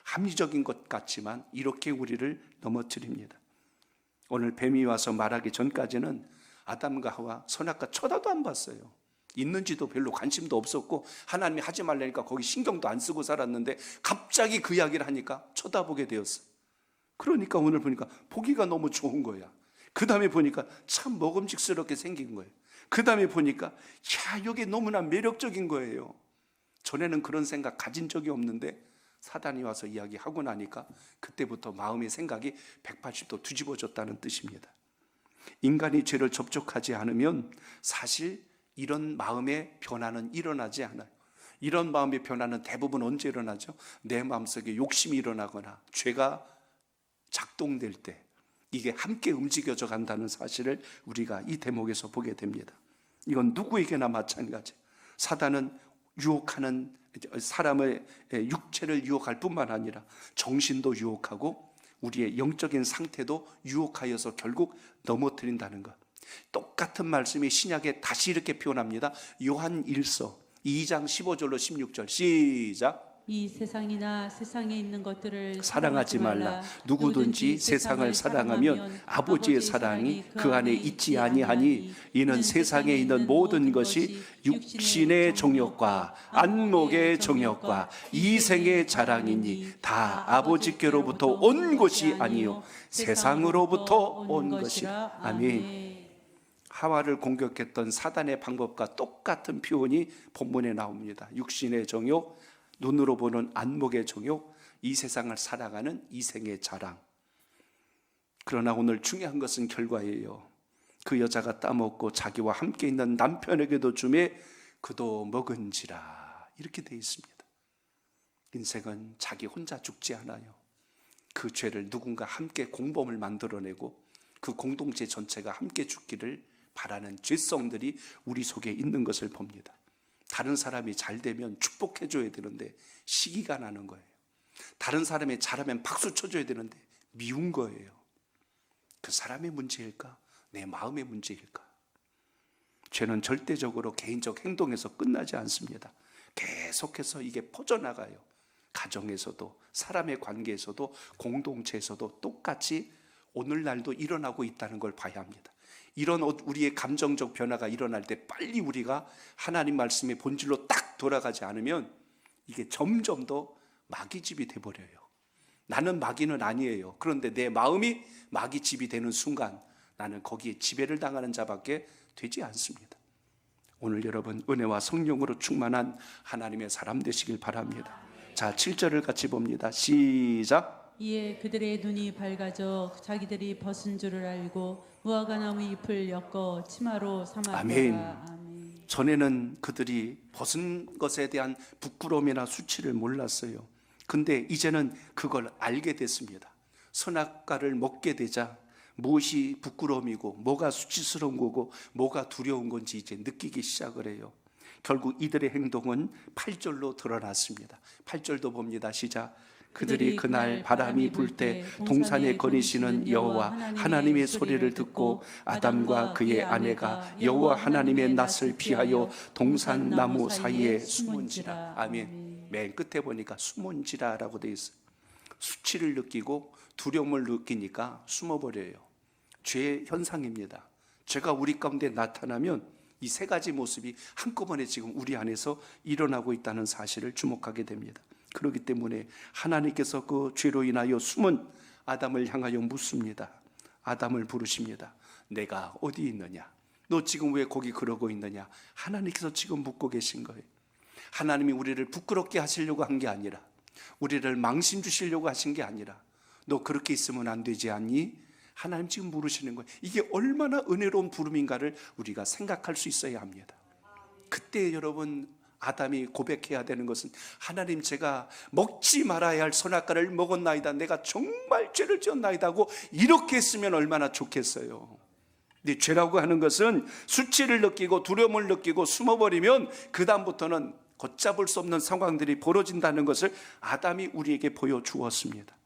합리적인 것 같지만 이렇게 우리를 넘어뜨립니다. 오늘 뱀이 와서 말하기 전까지는 아담과 하와 선악과 쳐다도 안 봤어요. 있는지도 별로 관심도 없었고 하나님이 하지 말라니까 거기 신경도 안 쓰고 살았는데 갑자기 그 이야기를 하니까 쳐다보게 되었어요. 그러니까 오늘 보니까 보기가 너무 좋은 거야. 그 다음에 보니까 참 먹음직스럽게 생긴 거예요. 그 다음에 보니까 이게 너무나 매력적인 거예요. 전에는 그런 생각 가진 적이 없는데 사단이 와서 이야기하고 나니까 그때부터 마음의 생각이 180도 뒤집어졌다는 뜻입니다. 인간이 죄를 접촉하지 않으면 사실 이런 마음의 변화는 일어나지 않아요. 이런 마음의 변화는 대부분 언제 일어나죠? 내 마음속에 욕심이 일어나거나 죄가 작동될 때 이게 함께 움직여져 간다는 사실을 우리가 이 대목에서 보게 됩니다. 이건 누구에게나 마찬가지. 사단은 유혹하는 사람의 육체를 유혹할 뿐만 아니라 정신도 유혹하고 우리의 영적인 상태도 유혹하여서 결국 넘어뜨린다는 것. 똑같은 말씀이 신약에 다시 이렇게 표현합니다. 요한 1서 2장 15절로 16절 시작. 이 세상이나 세상에 있는 것들을 사랑하지 말라. 누구든지 세상을 사랑하면 아버지의 사랑이 그 안에 있지 아니하니 이는 세상에 있는 모든 것이 육신의 정욕과 안목의 정욕과 이생의 자랑이니 다 아버지께로부터 온 것이 아니요 세상으로부터 온 것이라. 아멘. 하와를 공격했던 사단의 방법과 똑같은 표현이 본문에 나옵니다. 육신의 정욕, 눈으로 보는 안목의 정욕, 이 세상을 살아가는 이생의 자랑. 그러나 오늘 중요한 것은 결과예요. 그 여자가 따먹고 자기와 함께 있는 남편에게도 주매 그도 먹은지라. 이렇게 되어 있습니다. 인생은 자기 혼자 죽지 않아요. 그 죄를 누군가 함께 공범을 만들어내고 그 공동체 전체가 함께 죽기를 바라는 죄성들이 우리 속에 있는 것을 봅니다. 다른 사람이 잘 되면 축복해 줘야 되는데 시기가 나는 거예요. 다른 사람이 잘하면 박수 쳐줘야 되는데 미운 거예요. 그 사람의 문제일까? 내 마음의 문제일까? 죄는 절대적으로 개인적 행동에서 끝나지 않습니다. 계속해서 이게 퍼져나가요. 가정에서도 사람의 관계에서도 공동체에서도 똑같이 오늘날도 일어나고 있다는 걸 봐야 합니다. 이런 우리의 감정적 변화가 일어날 때 빨리 우리가 하나님 말씀의 본질로 딱 돌아가지 않으면 이게 점점 더 마귀집이 돼버려요. 나는 마귀는 아니에요. 그런데 내 마음이 마귀집이 되는 순간 나는 거기에 지배를 당하는 자밖에 되지 않습니다. 오늘 여러분 은혜와 성령으로 충만한 하나님의 사람 되시길 바랍니다. 자, 7절을 같이 봅니다. 시작. 이에 그들의 눈이 밝아져 자기들이 벗은 줄을 알고 무화과나무 잎을 엮어 치마로 삼았더라. 아멘. 아멘. 전에는 그들이 벗은 것에 대한 부끄러움이나 수치를 몰랐어요. 근데 이제는 그걸 알게 됐습니다. 선악과를 먹게 되자 무엇이 부끄러움이고 뭐가 수치스러운 거고 뭐가 두려운 건지 이제 느끼기 시작을 해요. 결국 이들의 행동은 8절로 드러났습니다. 8절도 봅니다. 시작. 그들이 그날 바람이 불 때 동산에 거니시는 여호와 하나님의 소리를 듣고 아담과 그의 아내가 여호와 하나님의 낯을 피하여 동산 나무 사이에 숨은지라. 아멘. 맨 끝에 보니까 숨은지라라고 되어 있어요. 수치를 느끼고 두려움을 느끼니까 숨어버려요. 죄의 현상입니다. 죄가 우리 가운데 나타나면 이 세 가지 모습이 한꺼번에 지금 우리 안에서 일어나고 있다는 사실을 주목하게 됩니다. 그렇기 때문에 하나님께서 그 죄로 인하여 숨은 아담을 향하여 묻습니다. 아담을 부르십니다. 내가 어디 있느냐? 너 지금 왜 거기 그러고 있느냐? 하나님께서 지금 묻고 계신 거예요. 하나님이 우리를 부끄럽게 하시려고 한 게 아니라 우리를 망신 주시려고 하신 게 아니라 너 그렇게 있으면 안 되지 않니? 하나님 지금 물으시는 거예요. 이게 얼마나 은혜로운 부름인가를 우리가 생각할 수 있어야 합니다. 그때 여러분 아담이 고백해야 되는 것은 하나님 제가 먹지 말아야 할 선악과를 먹었나이다. 내가 정말 죄를 지었나이다 하고 이렇게 했으면 얼마나 좋겠어요. 근데 죄라고 하는 것은 수치를 느끼고 두려움을 느끼고 숨어버리면 그 다음부터는 걷잡을 수 없는 상황들이 벌어진다는 것을 아담이 우리에게 보여주었습니다.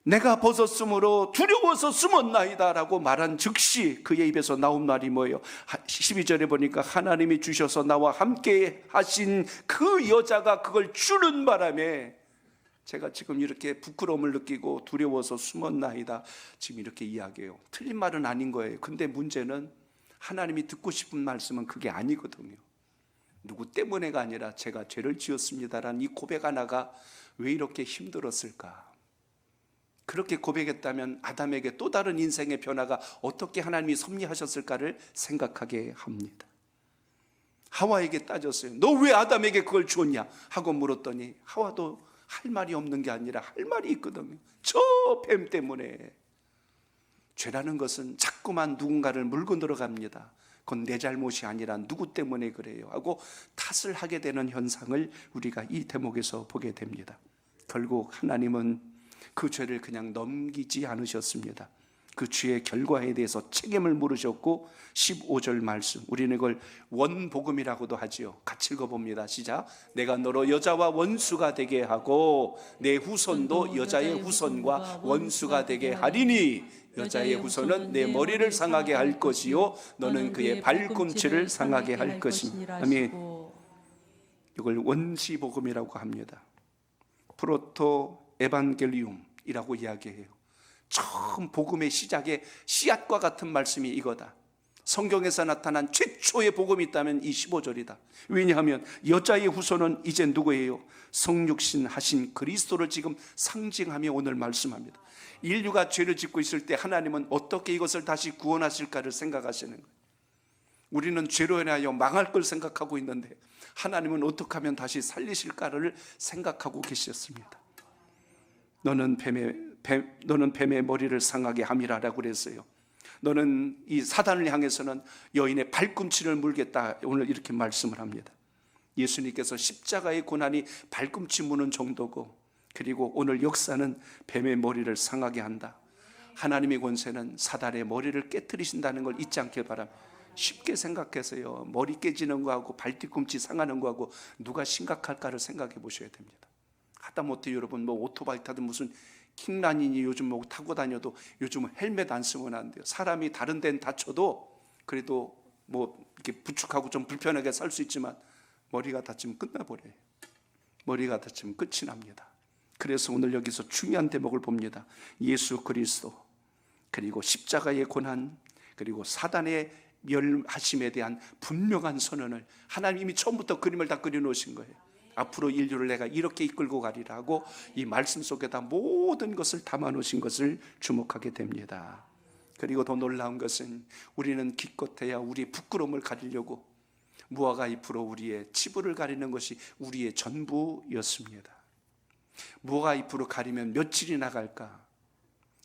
내가 벗었으므로 두려워서 숨었나이다 라고 말한 즉시 그의 입에서 나온 말이 뭐예요? 12절에 보니까 하나님이 주셔서 나와 함께 하신 그 여자가 그걸 주는 바람에 제가 지금 이렇게 부끄러움을 느끼고 두려워서 숨었나이다. 지금 이렇게 이야기해요. 틀린 말은 아닌 거예요. 근데 문제는 하나님이 듣고 싶은 말씀은 그게 아니거든요. 누구 때문에가 아니라 제가 죄를 지었습니다라는 이 고백 하나가 왜 이렇게 힘들었을까? 그렇게 고백했다면 아담에게 또 다른 인생의 변화가 어떻게 하나님이 섭리하셨을까를 생각하게 합니다. 하와에게 따졌어요. 너 왜 아담에게 그걸 주었냐? 하고 물었더니 하와도 할 말이 없는 게 아니라 할 말이 있거든요. 저 뱀 때문에. 죄라는 것은 자꾸만 누군가를 물고 들어갑니다. 그건 내 잘못이 아니라 누구 때문에 그래요 하고 탓을 하게 되는 현상을 우리가 이 대목에서 보게 됩니다. 결국 하나님은 그 죄를 그냥 넘기지 않으셨습니다. 그 죄의 결과에 대해서 책임을 물으셨고 15절 말씀, 우리는 이걸 원복음이라고도 하지요. 같이 읽어봅니다. 시작. 내가 너로 여자와 원수가 되게 하고 내 후손도 여자의 후손과 원수가 되게 하리니 여자의 후손은 내 머리를 상하게 할 것이요 너는 그의 발꿈치를 상하게 할 것이니라. 아멘. 이걸 원시복음이라고 합니다. 프로토 에반겔리움이라고 이야기해요. 처음 복음의 시작의 씨앗과 같은 말씀이 이거다. 성경에서 나타난 최초의 복음이 있다면 이 15절이다. 왜냐하면 여자의 후손은 이제 누구예요? 성육신 하신 그리스도를 지금 상징하며 오늘 말씀합니다. 인류가 죄를 짓고 있을 때 하나님은 어떻게 이것을 다시 구원하실까를 생각하시는 거예요. 우리는 죄로 인하여 망할 걸 생각하고 있는데 하나님은 어떻게 하면 다시 살리실까를 생각하고 계셨습니다. 너는 뱀의 머리를 상하게 함이라라고 그랬어요. 너는 이 사단을 향해서는 여인의 발꿈치를 물겠다. 오늘 이렇게 말씀을 합니다. 예수님께서 십자가의 고난이 발꿈치 무는 정도고, 그리고 오늘 역사는 뱀의 머리를 상하게 한다. 하나님의 권세는 사단의 머리를 깨뜨리신다는 걸 잊지 않길 바랍니다. 쉽게 생각해서요, 머리 깨지는 거하고 발뒤꿈치 상하는 거하고 누가 심각할까를 생각해 보셔야 됩니다. 하다못해 여러분 뭐 오토바이 타든 무슨 킹라닌이 요즘 뭐 타고 다녀도 요즘은 헬멧 안 쓰면 안 돼요. 사람이 다른 데는 다쳐도 그래도 뭐 이렇게 부축하고 좀 불편하게 살 수 있지만 머리가 다치면 끝나버려요. 머리가 다치면 끝이 납니다. 그래서 오늘 여기서 중요한 대목을 봅니다. 예수 그리스도, 그리고 십자가의 고난, 그리고 사단의 멸하심에 대한 분명한 선언을 하나님이 처음부터 그림을 다 그려놓으신 거예요. 앞으로 인류를 내가 이렇게 이끌고 가리라 하고 이 말씀 속에다 모든 것을 담아놓으신 것을 주목하게 됩니다. 그리고 더 놀라운 것은 우리는 기껏해야 우리의 부끄러움을 가리려고 무화과 잎으로 우리의 치부를 가리는 것이 우리의 전부였습니다. 무화과 잎으로 가리면 며칠이 나갈까?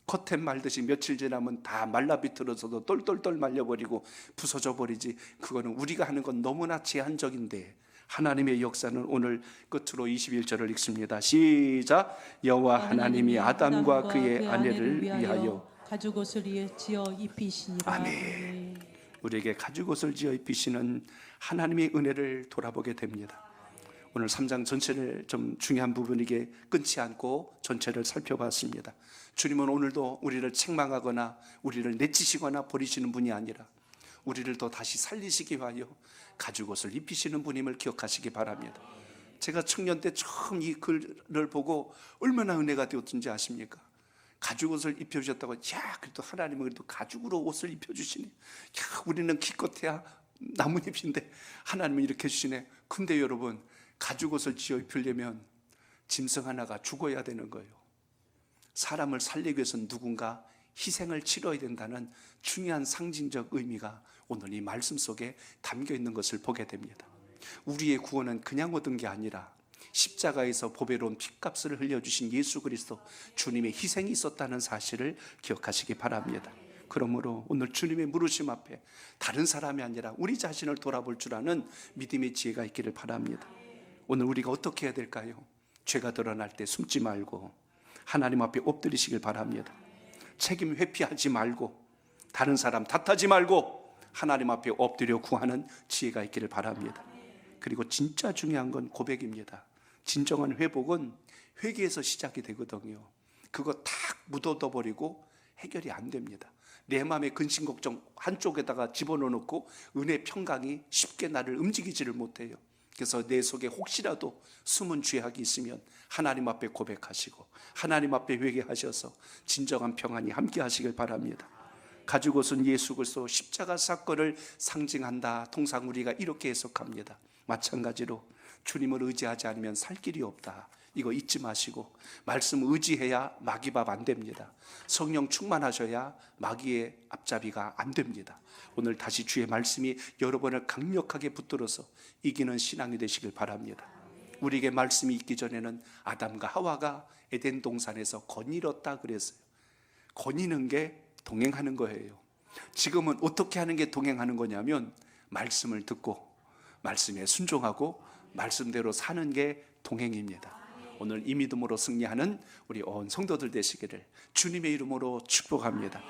커튼 말듯이 며칠 지나면 다 말라 비틀어서도 똘똘똘 말려버리고 부서져 버리지. 그거는 우리가 하는 건 너무나 제한적인데 하나님의 역사는 오늘 끝으로 21절을 읽습니다. 시작. 여호와 하나님이 아담과 그의 아내를 위하여 가죽옷을 지어 입히시니라. 아멘. 우리에게 가죽옷을 지어 입히시는 하나님의 은혜를 돌아보게 됩니다. 오늘 3장 전체를 좀 중요한 부분이게 끊지 않고 전체를 살펴봤습니다. 주님은 오늘도 우리를 책망하거나 우리를 내치시거나 버리시는 분이 아니라 우리를 또 다시 살리시기 위하여 가죽옷을 입히시는 분임을 기억하시기 바랍니다. 제가 청년 때 처음 이 글을 보고 얼마나 은혜가 되었던지 아십니까? 가죽옷을 입혀주셨다고, 야, 그래도 하나님은 그래도 가죽으로 옷을 입혀주시네. 야, 우리는 기껏해야 나뭇잎인데 하나님은 이렇게 해주시네. 근데 여러분, 가죽옷을 지어 입히려면 짐승 하나가 죽어야 되는 거예요. 사람을 살리기 위해서는 누군가 희생을 치러야 된다는 중요한 상징적 의미가 오늘 이 말씀 속에 담겨 있는 것을 보게 됩니다. 우리의 구원은 그냥 얻은 게 아니라 십자가에서 보배로운 핏값을 흘려주신 예수 그리스도 주님의 희생이 있었다는 사실을 기억하시기 바랍니다. 그러므로 오늘 주님의 물으심 앞에 다른 사람이 아니라 우리 자신을 돌아볼 줄 아는 믿음의 지혜가 있기를 바랍니다. 오늘 우리가 어떻게 해야 될까요? 죄가 드러날 때 숨지 말고 하나님 앞에 엎드리시길 바랍니다. 책임 회피하지 말고 다른 사람 탓하지 말고 하나님 앞에 엎드려 구하는 지혜가 있기를 바랍니다. 그리고 진짜 중요한 건 고백입니다. 진정한 회복은 회개에서 시작이 되거든요. 그거 탁 묻어둬 버리고 해결이 안 됩니다. 내 마음의 근심 걱정 한쪽에다가 집어넣고 은혜 평강이 쉽게 나를 움직이지를 못해요. 그래서 내 속에 혹시라도 숨은 죄악이 있으면 하나님 앞에 고백하시고 하나님 앞에 회개하셔서 진정한 평안이 함께 하시길 바랍니다. 가죽옷은 예수 그리스도 십자가 사건을 상징한다. 통상 우리가 이렇게 해석합니다. 마찬가지로 주님을 의지하지 않으면 살 길이 없다. 이거 잊지 마시고 말씀 의지해야 마귀밥 안 됩니다. 성령 충만하셔야 마귀의 앞잡이가 안 됩니다. 오늘 다시 주의 말씀이 여러분을 강력하게 붙들어서 이기는 신앙이 되시길 바랍니다. 우리에게 말씀이 있기 전에는 아담과 하와가 에덴 동산에서 거닐었다 그랬어요. 거니는 게 동행하는 거예요. 지금은 어떻게 하는 게 동행하는 거냐면 말씀을 듣고 말씀에 순종하고 말씀대로 사는 게 동행입니다. 오늘 이 믿음으로 승리하는 우리 온 성도들 되시기를 주님의 이름으로 축복합니다.